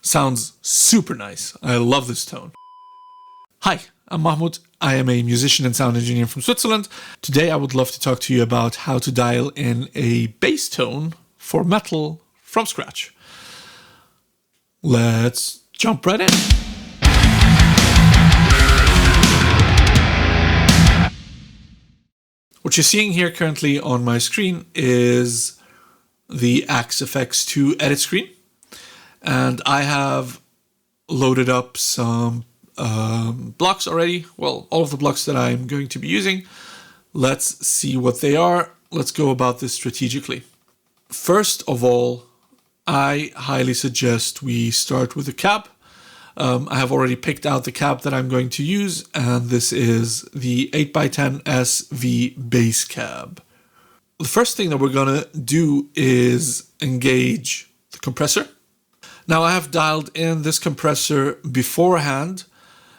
Sounds super nice. I love this tone. Hi, I'm Mahmoud. I am a musician and sound engineer from Switzerland. Today I would love to talk to you about how to dial in a bass tone for metal from scratch. Let's jump right in. What you're seeing here currently on my screen is the Axe FX2 edit screen. And I have loaded up some blocks already. Well, all of the blocks that I'm going to be using. Let's see what they are. Let's go about this strategically. First of all, I highly suggest we start with the cab. I have already picked out the cab that I'm going to use, and this is the 8x10 SV bass cab. The first thing that we're going to do is engage the compressor. Now I have dialed in this compressor beforehand,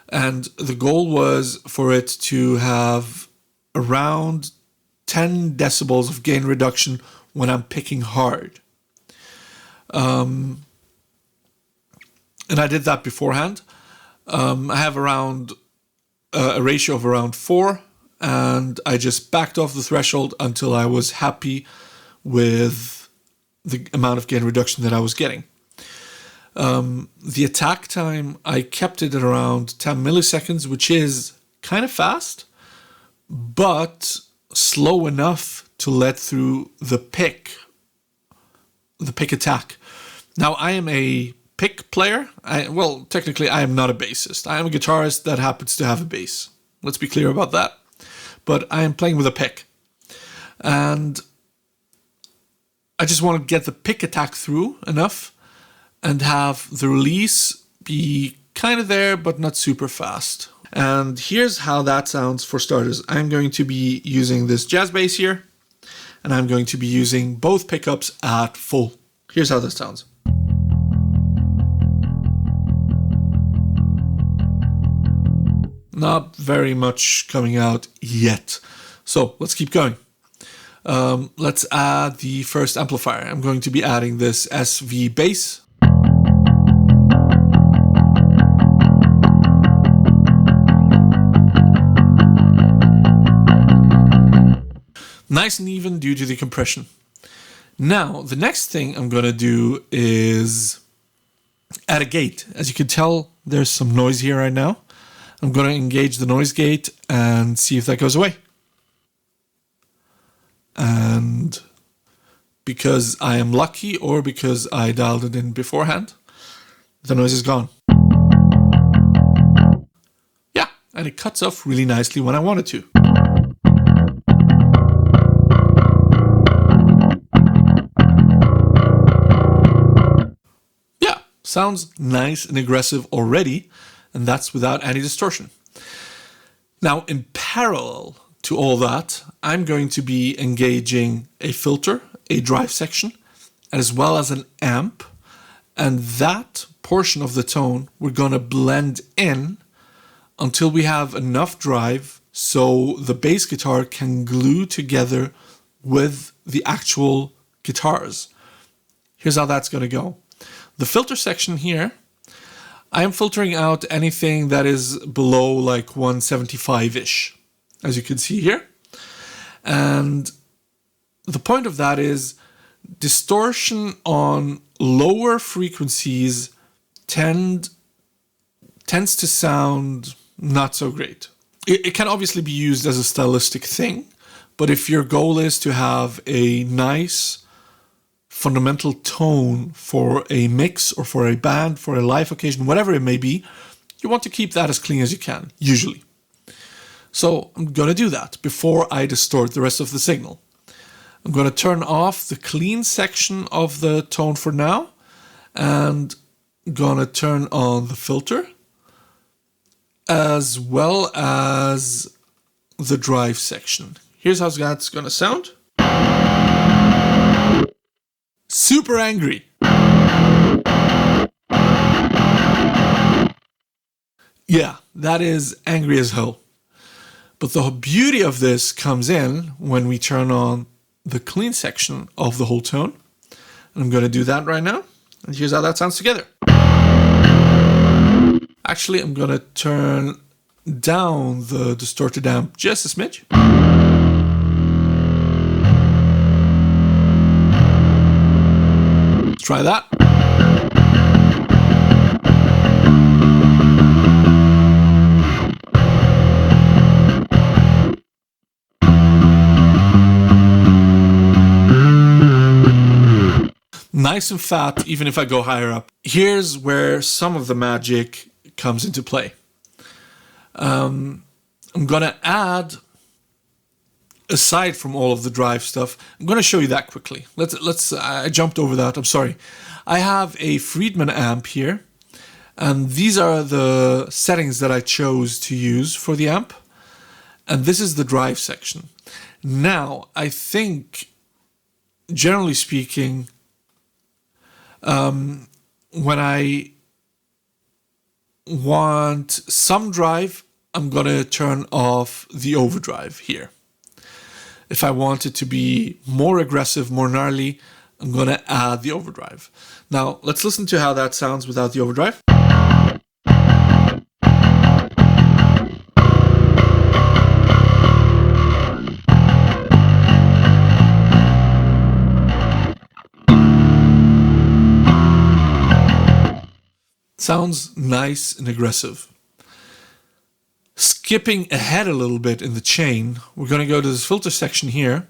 and the goal was for it to have around 10 decibels of gain reduction when I'm picking hard. And I did that beforehand. I have around a ratio of around 4, and I just backed off the threshold until I was happy with the amount of gain reduction that I was getting. The attack time, I kept it at around 10 milliseconds, which is kind of fast, but slow enough to let through the pick attack. Now, I am a pick player. Well, technically, I am not a bassist. I am a guitarist that happens to have a bass. Let's be clear about that. But I am playing with a pick. And I just want to get the pick attack through enough and have the release be kind of there, but not super fast. And here's how that sounds for starters. I'm going to be using this jazz bass here, and I'm going to be using both pickups at full. Here's how this sounds. Not very much coming out yet. So let's keep going. Let's add the first amplifier. I'm going to be adding this SV bass. Nice and even due to the compression. Now, the next thing I'm going to do is add a gate. As you can tell, there's some noise here right now. I'm going to engage the noise gate and see if that goes away. And because I am lucky or because I dialed it in beforehand, the noise is gone. Yeah, and it cuts off really nicely when I want it to. Yeah, sounds nice and aggressive already. And that's without any distortion. Now, in parallel to all that, I'm going to be engaging a filter, a drive section, as well as an amp. And that portion of the tone we're going to blend in until we have enough drive so the bass guitar can glue together with the actual guitars. Here's how that's going to go. The filter section here, I am filtering out anything that is below like 175-ish, as you can see here. And the point of that is distortion on lower frequencies tends to sound not so great. It can obviously be used as a stylistic thing, but if your goal is to have a nice fundamental tone for a mix or for a band, for a live occasion, whatever it may be, you want to keep that as clean as you can, usually. So I'm going to do that before I distort the rest of the signal. I'm going to turn off the clean section of the tone for now, and I'm going to turn on the filter, as well as the drive section. Here's how that's going to sound. Super angry. Yeah, that is angry as hell. But the beauty of this comes in when we turn on the clean section of the whole tone. And I'm going to do that right now. And here's how that sounds together. Actually, I'm going to turn down the distorted amp just a smidge. Let's try that. Nice and fat, even if I go higher up. Here's where some of the magic comes into play. I'm gonna add, aside from all of the drive stuff, I'm gonna show you that quickly. I jumped over that, I'm sorry. I have a Friedman amp here, and these are the settings that I chose to use for the amp. And this is the drive section. Now, I think, generally speaking, when I want some drive, I'm gonna turn off the overdrive here. If I want it to be more aggressive, more gnarly, I'm gonna add the overdrive. Now, let's listen to how that sounds without the overdrive. Sounds nice and aggressive. Skipping ahead a little bit in the chain, we're going to go to this filter section here.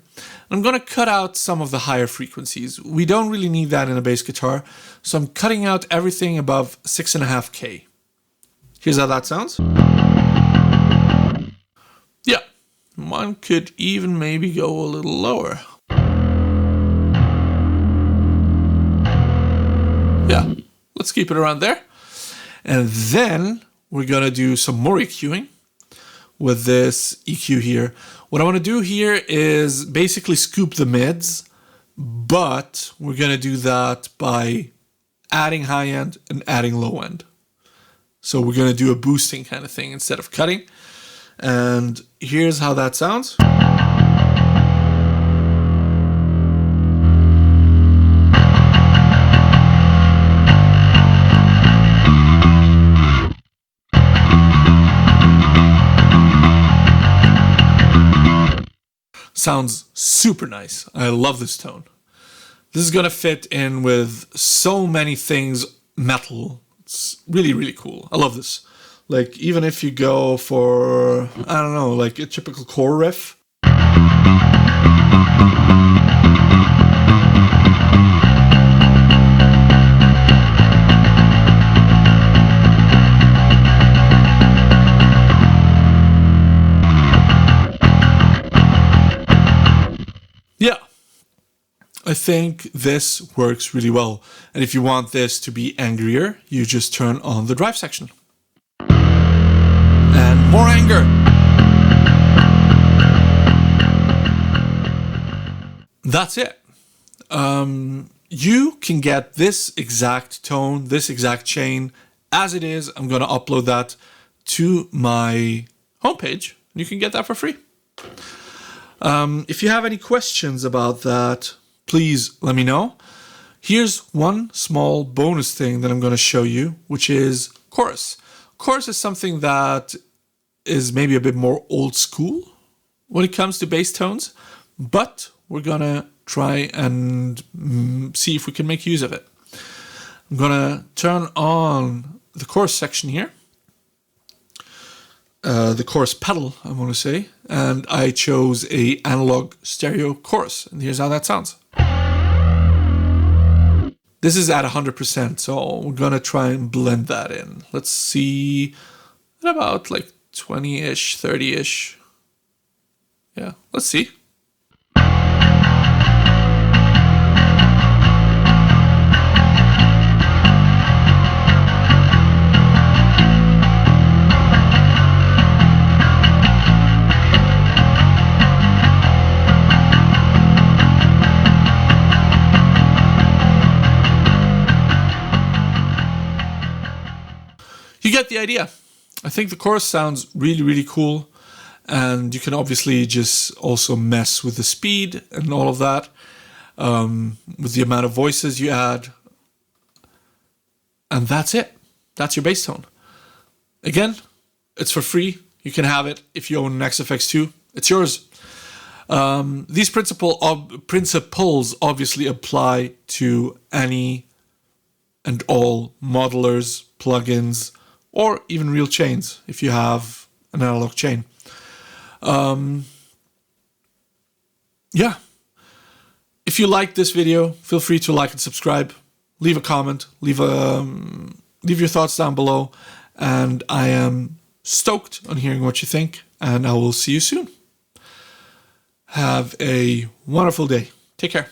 I'm going to cut out some of the higher frequencies. We don't really need that in a bass guitar, so I'm cutting out everything above 6.5K. Here's how that sounds. Yeah, one could even maybe go a little lower. Yeah, let's keep it around there. And then we're going to do some more EQing with this EQ here. What I want to do here is basically scoop the mids, but we're going to do that by adding high end and adding low end. So we're going to do a boosting kind of thing instead of cutting. And here's how that sounds. Sounds super nice. I love this tone. This is gonna fit in with so many things metal. It's really, really cool. I love this. Like, even if you go for, I don't know, like a typical core riff. Yeah, I think this works really well. And if you want this to be angrier, you just turn on the drive section. And more anger. That's it. You can get this exact tone, this exact chain as it is. I'm going to upload that to my homepage. You can get that for free. If you have any questions about that, please let me know. Here's one small bonus thing that I'm going to show you, which is chorus. Chorus is something that is maybe a bit more old school when it comes to bass tones, but we're going to try and see if we can make use of it. I'm going to turn on the chorus section here. The chorus pedal, I want to say, and I chose a analog stereo chorus, and here's how that sounds. This is at 100%, so we're gonna try and blend that in. Let's see, at about like 20-ish, 30-ish. Yeah, let's see. You get the idea. I think the chorus sounds really, really cool. And you can obviously just also mess with the speed and all of that, with the amount of voices you add. And that's it. That's your bass tone. Again, it's for free. You can have it if you own an XFX2. It's yours. These principles obviously apply to any and all modelers, plugins, or even real chains if you have an analog chain. Yeah. If you like this video, feel free to like and subscribe. Leave a comment. Leave your thoughts down below. And I am stoked on hearing what you think. And I will see you soon. Have a wonderful day. Take care.